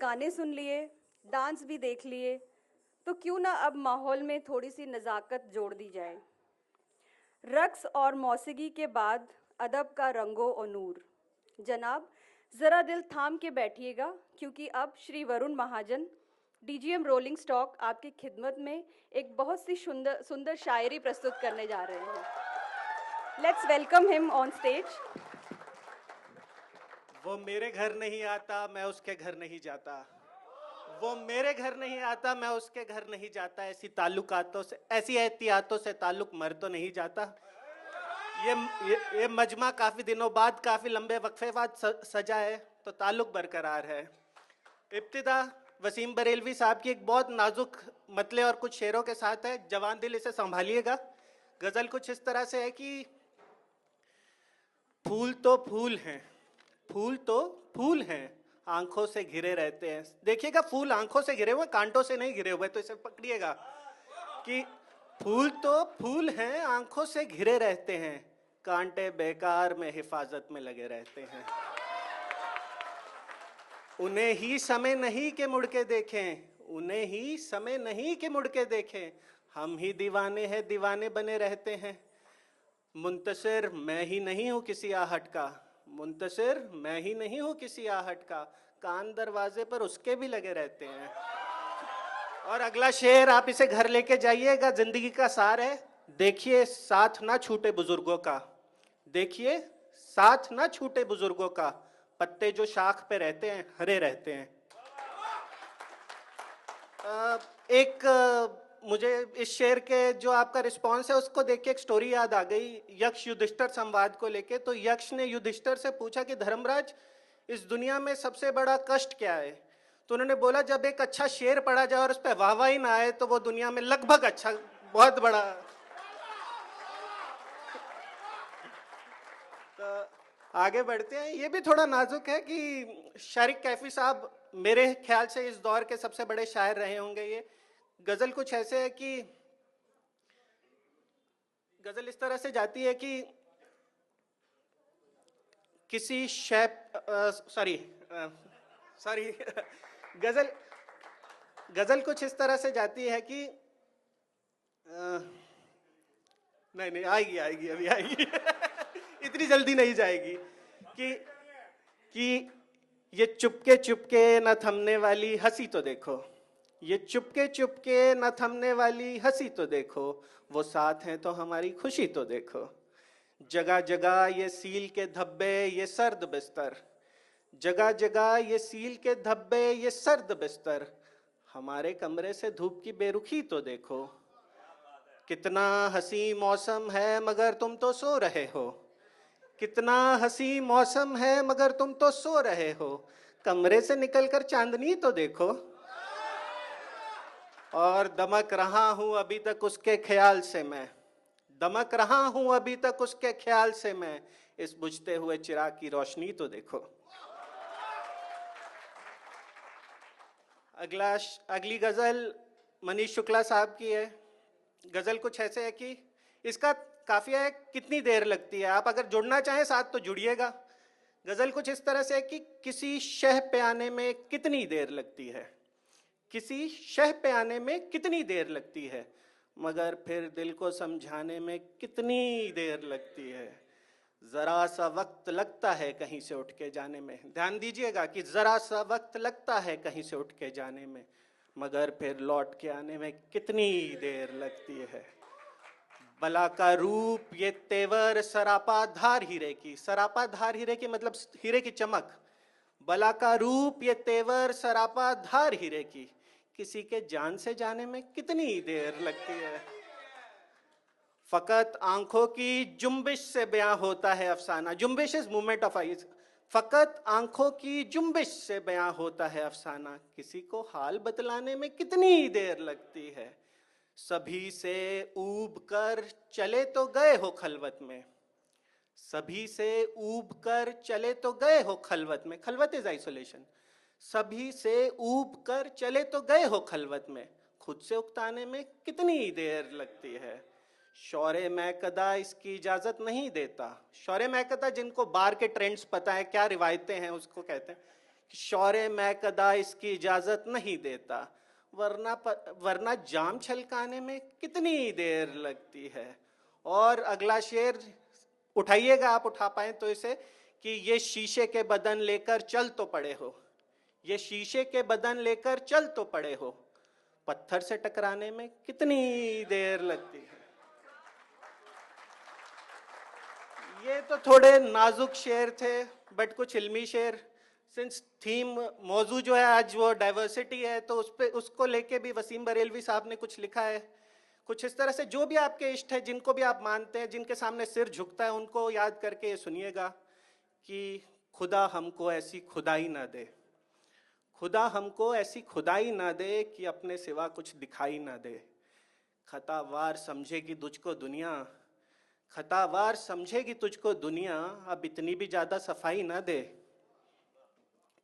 गाने सुन लिए, डांस भी देख लिए, तो क्यों ना अब माहौल में थोड़ी सी नज़ाकत जोड़ दी जाए। रक्स और मौसीकी के बाद अदब का रंगो और नूर। जनाब, ज़रा दिल थाम के बैठिएगा, क्योंकि अब श्री वरुण महाजन, डीजीएम रोलिंग स्टॉक, आपकी खिदमत में एक बहुत सी सुंदर सुंदर शायरी प्रस्तुत करने जा रहे हैं। Let's welcome him on stage. वो मेरे घर नहीं आता, मैं उसके घर नहीं जाता। वो मेरे घर नहीं आता, मैं उसके घर नहीं जाता। ऐसी ताल्लुकातों से, ऐसी एहतियातों से ताल्लुक मर तो नहीं जाता। ये मजमा काफी दिनों बाद, काफी लंबे वक्फे बाद सजा है, तो ताल्लुक बरकरार है। इब्तिदा वसीम बरेलवी साहब की एक बहुत नाजुक मतले और कुछ शेरों के साथ है। जवान दिल इसे संभालिएगा। गजल कुछ इस तरह से है कि फूल तो फूल हैं, फूल तो फूल हैं, आंखों से घिरे रहते हैं। देखिएगा, फूल आंखों से घिरे हुए, कांटों से नहीं घिरे हुए, तो इसे पकड़िएगा कि फूल तो फूल हैं, आंखों से घिरे रहते हैं, कांटे बेकार में हिफाजत में लगे रहते हैं। उन्हें ही समय नहीं कि मुड़ के देखें, उन्हें ही समय नहीं कि मुड़ के देखें, हम ही दीवाने हैं, दीवाने बने रहते हैं। मुंतशिर मैं ही नहीं हूं किसी आहट का, मुंतशिर मैं ही नहीं हूं किसी आहट का, कान दरवाजे पर उसके भी लगे रहते हैं। और अगला शेर आप इसे घर लेके जाइएगा, जिंदगी का सार है। देखिए साथ ना छूटे बुजुर्गों का, देखिए साथ ना छूटे बुजुर्गों का, पत्ते जो शाख पे रहते हैं हरे रहते हैं। एक मुझे इस शेर के जो आपका रिस्पॉन्स है उसको देख के एक स्टोरी याद आ गई, यक्ष युधिष्ठिर संवाद को लेके। तो यक्ष ने युधिष्ठिर से पूछा कि धर्मराज, इस दुनिया में सबसे बड़ा कष्ट क्या है? तो उन्होंने बोला, जब एक अच्छा शेर पढ़ा जाए और उस पर वाहवाही ना आए, तो वो दुनिया में लगभग अच्छा, बहुत बड़ा। तो आगे बढ़ते हैं। ये भी थोड़ा नाजुक है कि शारिक कैफी साहब मेरे ख्याल से इस दौर के सबसे बड़े शायर रहे होंगे। ये गजल कुछ ऐसे है कि गजल इस तरह से जाती है कि किसी शेफ, सॉरी सॉरी गजल गजल कुछ इस तरह से जाती है कि नहीं नहीं, आएगी आएगी, अभी आएगी इतनी जल्दी नहीं जाएगी। कि कि ये चुपके चुपके न थमने वाली हंसी तो देखो, ये चुपके चुपके न थमने वाली हंसी तो देखो, वो साथ हैं तो हमारी खुशी तो देखो। जगह जगह ये सील के धब्बे, ये सर्द बिस्तर, जगह जगह ये सील के धब्बे, ये सर्द बिस्तर, हमारे कमरे से धूप की बेरुखी तो देखो। कितना हंसी मौसम है मगर तुम तो सो रहे हो, कितना हंसी मौसम है मगर तुम तो सो रहे हो, कमरे से निकलकर चांदनी तो देखो। और दमक रहा हूं अभी तक उसके ख्याल से मैं, दमक रहा हूं अभी तक उसके ख्याल से मैं, इस बुझते हुए चिराग की रोशनी तो देखो। अगली गजल मनीष शुक्ला साहब की है। गजल कुछ ऐसे है कि इसका काफिया है, कितनी देर लगती है। आप अगर जुड़ना चाहें साथ तो जुड़िएगा। गजल कुछ इस तरह से कि किसी शह पे आने में कितनी देर लगती है, किसी शह पे आने में कितनी देर लगती है, मगर फिर दिल को समझाने में कितनी देर लगती है। जरा सा वक्त लगता है कहीं से उठ के जाने में, ध्यान दीजिएगा कि जरा सा वक्त लगता है कहीं से उठ के जाने में, मगर फिर लौट के आने में कितनी देर लगती है। बला का रूप ये तेवर सरापा धार हीरे की, सरापा धार हीरे की मतलब हीरे की चमक। बला का रूप ये तेवर सरापा धार हीरे की, किसी के जान से जाने में कितनी देर लगती है। फकत आंखों की जुम्बिश से बयां होता है अफसाना, जुम्बिश इज मूवमेंट ऑफ आईज, फकत आंखों की जुम्बिश से बयां होता है अफसाना, किसी को हाल बतलाने में कितनी देर लगती है। सभी से ऊब कर चले तो गए हो खलवत में, सभी से ऊब कर चले तो गए हो खलवत में, खलवत इज आइसोलेशन, सभी से ऊब कर चले तो गए हो खलवत में, खुद से उकताने में कितनी देर लगती है। शौर्य मैकदा इसकी इजाजत नहीं देता, शौर्य मैकदा जिनको बार के ट्रेंड्स पता है, क्या रिवायतें हैं उसको कहते हैं, शौर्य मैं कदा इसकी इजाजत नहीं देता, वरना जाम छलकाने में कितनी देर लगती है। और अगला शेर उठाइएगा, आप उठा पाए तो इसे, कि ये शीशे के बदन लेकर चल तो पड़े हो, ये शीशे के बदन लेकर चल तो पड़े हो, पत्थर से टकराने में कितनी देर लगती है। ये तो थोड़े नाजुक शेर थे, बट कुछ इल्मी शेर, सिंस थीम मौजू जो है आज वो डाइवर्सिटी है, तो उसको लेके भी वसीम बरेलवी साहब ने कुछ लिखा है। कुछ इस तरह से जो भी आपके इष्ट है, जिनको भी आप मानते हैं, जिनके सामने सिर झुकता है, उनको याद करके सुनिएगा कि खुदा हमको ऐसी खुदाई ना दे, खुदा हमको ऐसी खुदाई ना दे कि अपने सिवा कुछ दिखाई ना दे। खतावार समझेगी तुझको दुनिया, खतावार समझेगी तुझको दुनिया, अब इतनी भी ज्यादा सफाई ना दे।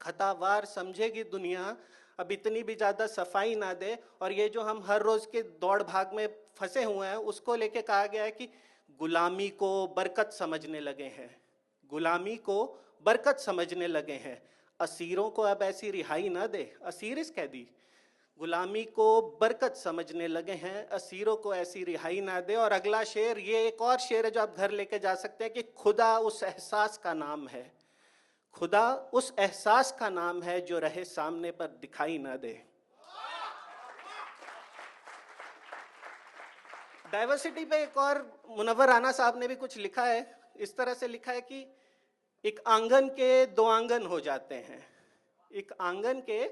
खतावार समझेगी दुनिया, अब इतनी भी ज्यादा सफाई ना दे। और ये जो हम हर रोज के दौड़ भाग में फंसे हुए हैं, उसको लेके कहा गया है कि गुलामी को बरकत समझने लगे हैं, गुलामी को बरकत समझने लगे हैं, असीरों को अब ऐसी रिहाई ना दे। असीर इस कैदी, गुलामी को बरकत समझने लगे हैं, असीरों को ऐसी रिहाई ना दे। और अगला शेर, ये एक और शेर है जो आप घर लेके जा सकते हैं, कि खुदा उस एहसास का नाम है, खुदा उस एहसास का नाम है जो रहे सामने पर दिखाई ना दे। डाइवर्सिटी पे एक और मुनव्वर राना साहब ने भी कुछ लिखा है, इस तरह से लिखा है कि एक आंगन के दो आंगन हो जाते हैं, एक आंगन के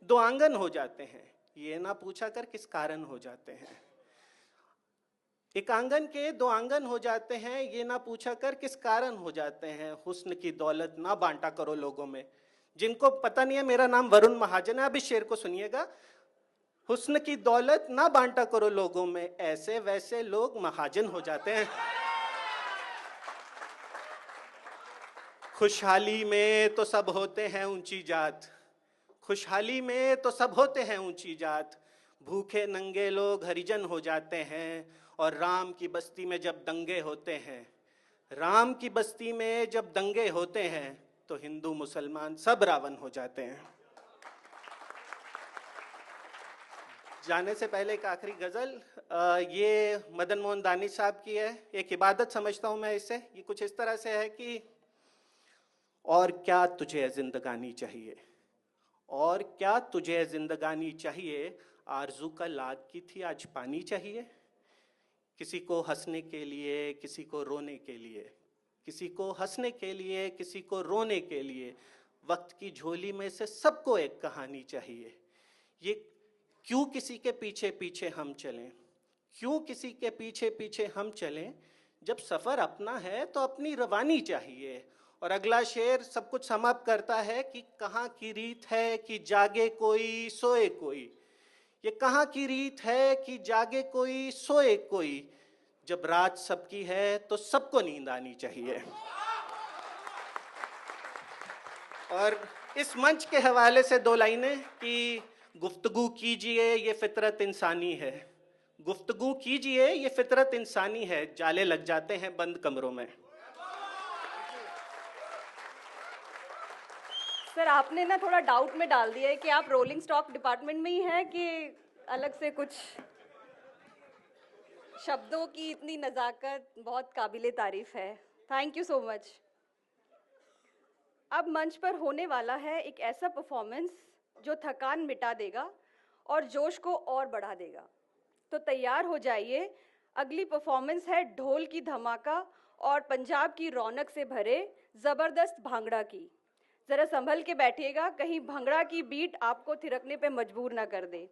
दो आंगन हो जाते हैं, ये ना पूछा कर किस कारण हो जाते हैं। एक आंगन के दो आंगन हो जाते हैं, ये ना पूछा कर किस कारण हो जाते हैं। हुस्न की दौलत ना बांटा करो लोगों में। जिनको पता नहीं है, मेरा नाम वरुण महाजन है, अब इस शेर को सुनिएगा। हुस्न की दौलत ना बांटा करो लोगों में, ऐसे वैसे लोग महाजन हो जाते हैं। खुशहाली में तो सब होते हैं ऊंची जात, खुशहाली में तो सब होते हैं ऊंची जात, भूखे नंगे लोग हरिजन हो जाते हैं। और राम की बस्ती में जब दंगे होते हैं, राम की बस्ती में जब दंगे होते हैं, तो हिंदू मुसलमान सब रावण हो जाते हैं। जाने से पहले एक आखिरी गजल, ये मदन मोहन दानिश साहब की है, एक इबादत समझता हूं मैं इसे। ये कुछ इस तरह से है कि और क्या तुझे जिंदगानी चाहिए, और क्या तुझे जिंदगानी चाहिए, आरजू कल आग की थी आज पानी चाहिए। किसी को हंसने के लिए, किसी को रोने के लिए, किसी को हंसने के लिए, किसी को रोने के लिए, वक्त की झोली में से सबको एक कहानी चाहिए। ये क्यों किसी के पीछे पीछे हम चलें, क्यों किसी के पीछे पीछे हम चलें, जब सफर अपना है तो अपनी रवानी चाहिए। और अगला शेर सब कुछ समाप्त करता है कि कहाँ की रीत है कि जागे कोई सोए कोई, ये कहाँ की रीत है कि जागे कोई सोए कोई, जब रात सबकी है तो सबको नींद आनी चाहिए। और इस मंच के हवाले से दो लाइनें कि गुफ्तगू कीजिए ये फितरत इंसानी है, गुफ्तगू कीजिए ये फितरत इंसानी है, जाले लग जाते हैं बंद कमरों में। सर, आपने ना थोड़ा डाउट में डाल दिया है कि आप रोलिंग स्टॉक डिपार्टमेंट में ही हैं कि अलग से कुछ। शब्दों की इतनी नज़ाकत बहुत काबिले तारीफ है, थैंक यू सो मच। अब मंच पर होने वाला है एक ऐसा परफॉर्मेंस जो थकान मिटा देगा और जोश को और बढ़ा देगा। तो तैयार हो जाइए, अगली परफॉर्मेंस है ढोल की धमाका और पंजाब की रौनक से भरे ज़बरदस्त भांगड़ा की। ज़रा संभल के बैठिएगा, कहीं भंगड़ा की बीट आपको थिरकने पे मजबूर ना कर दे।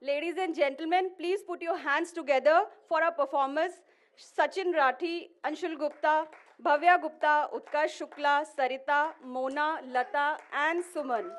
Ladies and gentlemen, please put your hands together for our performers Sachin Rathi, Anshul Gupta, Bhavya Gupta, Utkarsh Shukla, Sarita, Mona, Lata and Suman.